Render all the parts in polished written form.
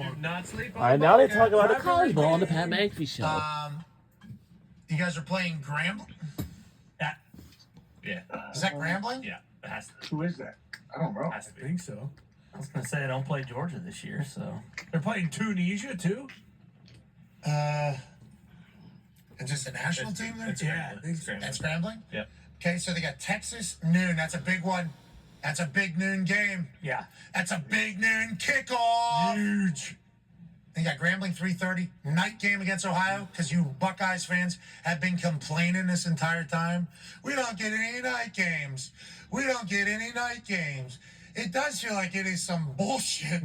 Do not sleep on All right, now they talk about the college ball on the Pat McAfee show. You guys are playing Grambling? Yeah. Is that Grambling? Yeah. It has to. Who is that? I don't know. Has to I be. think so. I was going to say I don't play Georgia this year, so. They're playing Tunisia, too? Is this a national team there? Yeah, I think so. That's Grambling? Yep. Okay, so they got Texas noon. That's a big one. That's a big noon game. Yeah. That's a big noon kickoff. Huge. They got Grambling 3:30 night game against Ohio because you Buckeyes fans have been complaining this entire time. We don't get any night games. We don't get any night games. It does feel like it is some bullshit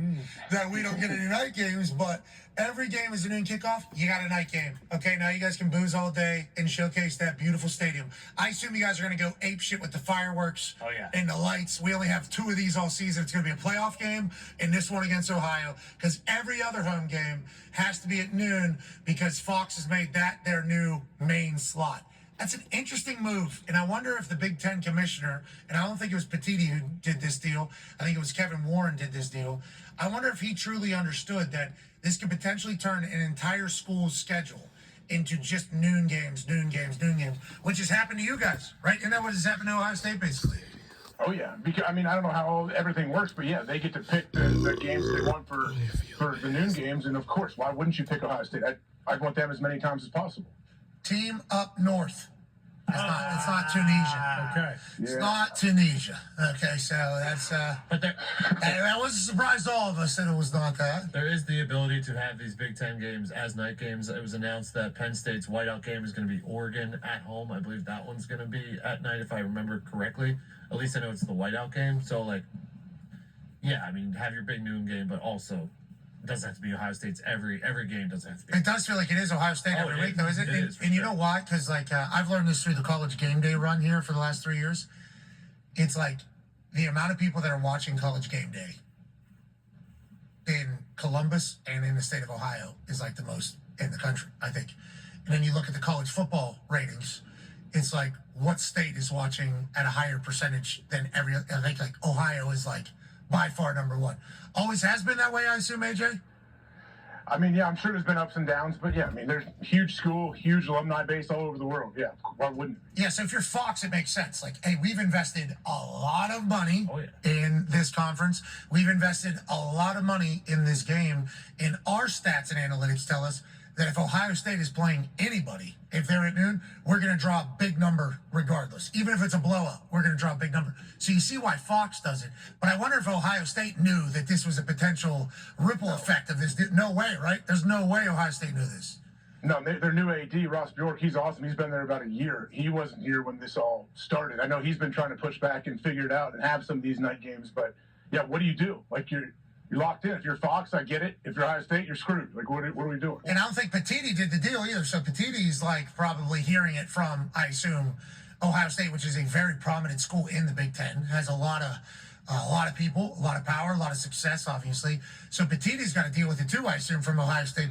that we don't get any night games, but every game is a noon kickoff. You got a night game. Okay, now you guys can booze all day and showcase that beautiful stadium. I assume you guys are going to go ape shit with the fireworks Oh, yeah. and the lights. We only have 2 of these all season. It's going to be a playoff game and this one against Ohio because every other home game has to be at noon because Fox has made that their new main slot. That's an interesting move, and I wonder if the Big Ten commissioner, and I don't think it was Petiti who did this deal, I think it was Kevin Warren did this deal. I wonder if he truly understood that this could potentially turn an entire school's schedule into just noon games, which has happened to you guys, right? Isn't that what has happened to Ohio State, basically? Oh yeah, because I mean I don't know how everything works, but yeah, they get to pick the games they want for the noon games, and of course, why wouldn't you pick Ohio State? I'd want them as many times as possible. Team up north. It's not Tunisia. Okay. It's Yeah. not Tunisia. Okay, so that's But there, that was a surprise to all of us that it was not that. There is the ability to have these Big Ten games as night games. It was announced that Penn State's whiteout game is going to be Oregon at home. I believe that one's going to be at night, if I remember correctly. At least I know it's the whiteout game. So, like, yeah, I mean, have your big noon game, but also it doesn't have to be Ohio State's every game doesn't have to be. It does feel like it is Ohio State Oh, every it week, though, isn't it it? is, for And you sure. know why? Because, like, I've learned this through the college game day run here for the last 3 years. It's like the amount of people that are watching college game day in Columbus and in the state of Ohio is like the most in the country, I think. And then you look at the college football ratings, it's like what state is watching at a higher percentage than every other. I think like Ohio is like by far number 1. Always has been that way, I assume, AJ? I mean, yeah, I'm sure there's been ups and downs, but yeah, I mean, there's huge school, huge alumni base all over the world. Yeah, why wouldn't? Yeah, so if you're Fox, it makes sense. Like, hey, we've invested a lot of money Oh, yeah. in this conference. We've invested a lot of money in this game. And our stats and analytics tell us that if Ohio State is playing anybody, if they're at noon, we're going to draw a big number regardless. Even if it's a blowout, we're going to draw a big number. So you see why Fox does it. But I wonder if Ohio State knew that this was a potential ripple effect of this. No way, right? There's no way Ohio State knew this. No, their new AD, Ross Bjork, he's awesome. He's been there about a year. He wasn't here when this all started. I know he's been trying to push back and figure it out and have some of these night games, but yeah, what do? Like you're locked in. If you're Fox, I get it. If you're Ohio State, you're screwed. Like what are we doing? And I don't think Petiti did the deal either. So Petiti's like probably hearing it from, I assume, Ohio State, which is a very prominent school in the Big Ten, has a lot of people, a lot of power, a lot of success, obviously. So Petiti's got to deal with it too, I assume, from Ohio State.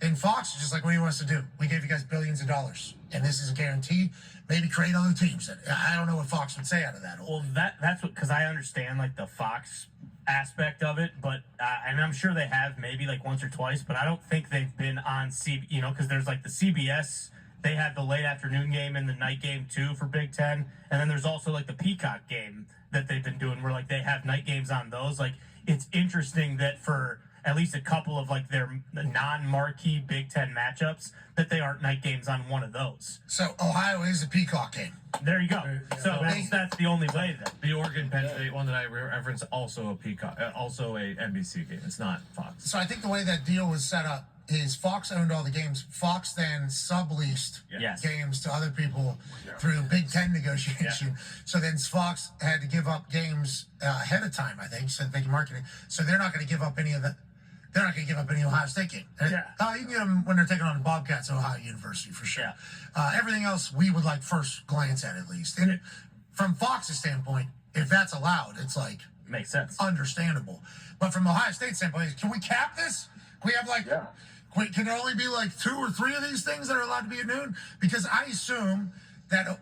And Fox is just like, what do you want us to do? We gave you guys billions of dollars, and this is a guarantee. Maybe create other teams. I don't know what Fox would say out of that. well, that's what, because I understand, like, the Fox aspect of it, but, and I'm sure they have maybe, like, once or twice, but I don't think they've been on because there's, like, the CBS, they have the late afternoon game and the night game, too, for Big Ten, and then there's also, like, the Peacock game that they've been doing where, like, they have night games on those. Like, it's interesting that for at least a couple of, like, their non-marquee Big Ten matchups that they aren't night games on one of those. So Ohio is a Peacock game. There you go. So that's the only way then. The Oregon Penn State one that I referenced also a Peacock, also a NBC game. It's not Fox. So I think the way that deal was set up is Fox owned all the games. Fox then subleased Yes. games to other people through Big Ten negotiation. So then Fox had to give up games ahead of time, I think, so that they can market it. So they're not going to give up any of the. They're not going to give up any Ohio State game. Yeah. You can get them when they're taking on the Bobcats at Ohio University for sure. Everything else we would like first glance at least. And from Fox's standpoint, if that's allowed, it's like Makes sense. understandable. But from Ohio State standpoint, can we cap this? Can we have like? Yeah. Can there only be like 2 or 3 of these things that are allowed to be at noon? Because I assume that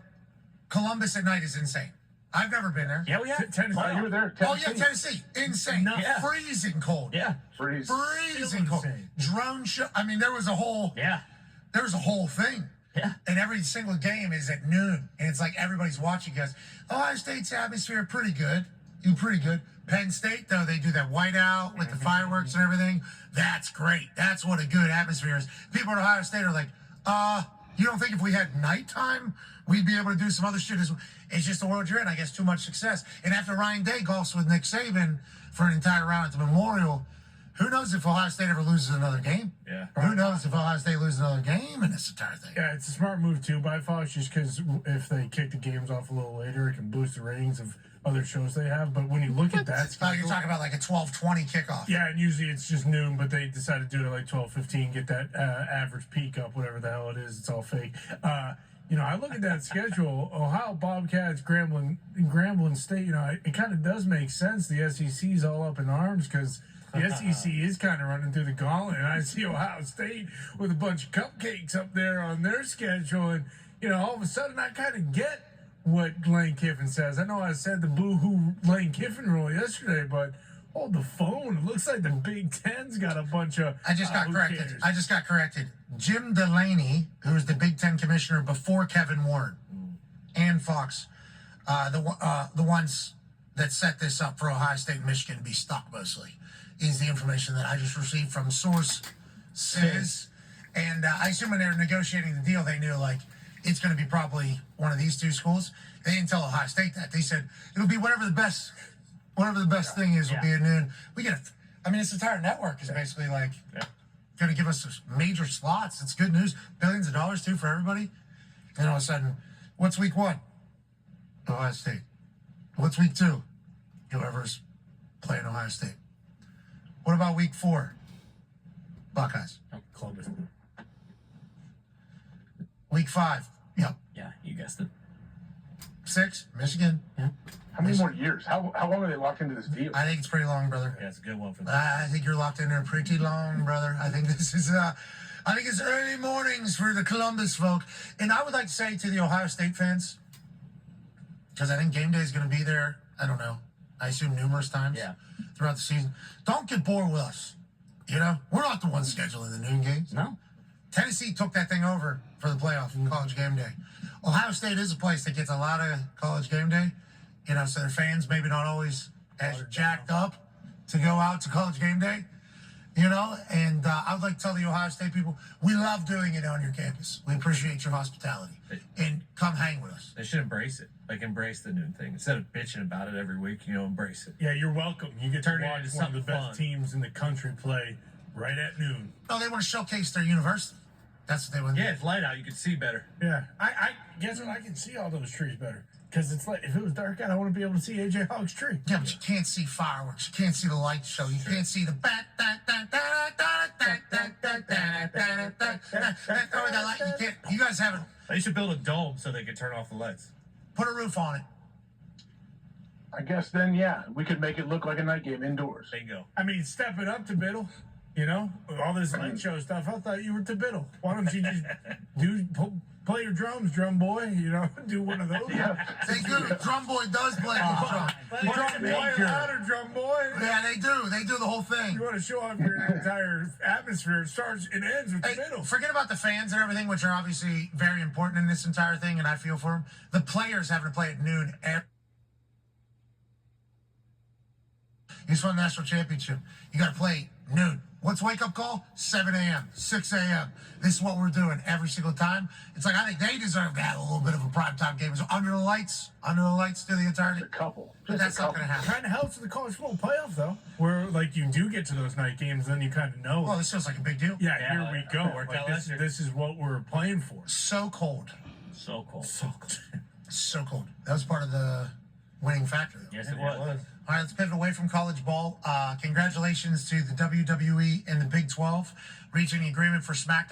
Columbus at night is insane. I've never been there. Yeah, we have. Tennessee. You were there. Oh yeah, Tennessee, insane, Yeah. freezing cold. Yeah. Freeze. Freezing cold. Insane. Drone show. I mean, there was a whole thing. Yeah. And every single game is at noon, and it's like everybody's watching. Guys, Ohio State's atmosphere pretty good. Pretty good. Penn State though, they do that whiteout with the fireworks and everything. That's great. That's what a good atmosphere is. People at Ohio State are like, you don't think if we had nighttime, we'd be able to do some other shit? It's just the world you're in. I guess too much success. And after Ryan Day golfs with Nick Saban for an entire round at the Memorial, who knows if Ohio State ever loses another game? Yeah. Who knows if Ohio State loses another game in this entire thing? Yeah, it's a smart move too by Fox, just because if they kick the games off a little later, it can boost the ratings of other shows they have. But when you look at that, Oh, you're talking about like a 12:20 kickoff. yeah, and usually it's just noon, but they decided to do it at like 12:15, get that average peak up, whatever the hell it is. It's all fake. I look at that schedule. Ohio Bobcats, Grambling State. It kind of does make sense. The SEC's all up in arms because the SEC is kind of running through the gauntlet, and I see Ohio State with a bunch of cupcakes up there on their schedule, and all of a sudden I kind of get what Lane Kiffin says. I know I said the boo-hoo Lane Kiffin rule yesterday, but hold the phone. It looks like the Big Ten's got a bunch of. I just got corrected. Jim Delaney, who was the Big Ten commissioner before Kevin Warren and Fox, the ones that set this up for Ohio State and Michigan to be stuck mostly, is the information that I just received from sources. And I assume when they were negotiating the deal, they knew it's going to be probably one of these two schools. They didn't tell Ohio State that. They said it'll be whatever the best thing is will be at noon. We get this entire network is basically going to give us major slots. It's good news. Billions of dollars too for everybody. And all of a sudden, what's week 1? Ohio State. What's week 2? Whoever's playing Ohio State. What about week 4? Buckeyes. Columbus. Week 5. Yep. Yeah, you guessed it. 6. Michigan. Yeah. How many more years? How long are they locked into this deal? I think it's pretty long, brother. Yeah, it's a good one for them. I think you're locked in there pretty long, brother. I think this is I think it's early mornings for the Columbus folk. And I would like to say to the Ohio State fans, because I think game day is going to be there, I don't know, I assume numerous times throughout the season. Don't get bored with us. We're not the ones scheduling the noon games. No. Tennessee took that thing over for the playoff college game day. Ohio State is a place that gets a lot of college game day, so their fans maybe not always as jacked up to go out to college game day, and I would like to tell the Ohio State people, we love doing it on your campus. We appreciate your hospitality, and come hang with us. They should embrace it. Embrace the noon thing. Instead of bitching about it every week, embrace it. Yeah, you're welcome. You get to Turn it watch into one of the something best fun. teams in the country play right at noon. No, they want to showcase their university. That's what they want to Yeah, do. it's light out. You can see better. Yeah, I guess what? I can see all those trees better because it's like if it was dark out, I want to be able to see AJ Hog's tree. Yeah, but you can't see fireworks. You can't see the light show. You can't see the You guys haven't They should build a dome so they can turn off the lights. put a roof on it. I guess then, we could make it look like a night game indoors. Bingo. I mean, step it up to Biddle. All this light show stuff. I thought you were to Biddle. Why don't you just play your drums, drum boy? Do one of those. Yeah. They do. Drum boy does play the drum. Drum boy, louder, drum boy. Yeah, they do. They do the whole thing. You want to show off your entire atmosphere. It starts and ends with Hey, the middle. forget about the fans and everything, which are obviously very important in this entire thing, and I feel for them. The players having to play at noon. You just won the national championship. You got to play noon. What's wake up call? 7 a.m., 6 a.m. This is what we're doing every single time. It's like I think they deserve to have a little bit of a primetime game. So under the lights through the entirety. A couple. But that's not going to happen. Kind of helps with the college football playoff, though, where you do get to those night games, then you kind of know. Well, this feels like a big deal. Yeah, Yeah, here we go. worked out This, last year. this is what we're playing for. So cold. So cold. So cool. So cold. That was part of the winning factor, though. Yes, it was. All right, let's pivot away from college ball. Congratulations to the WWE and the Big 12 reaching agreement for SmackDown.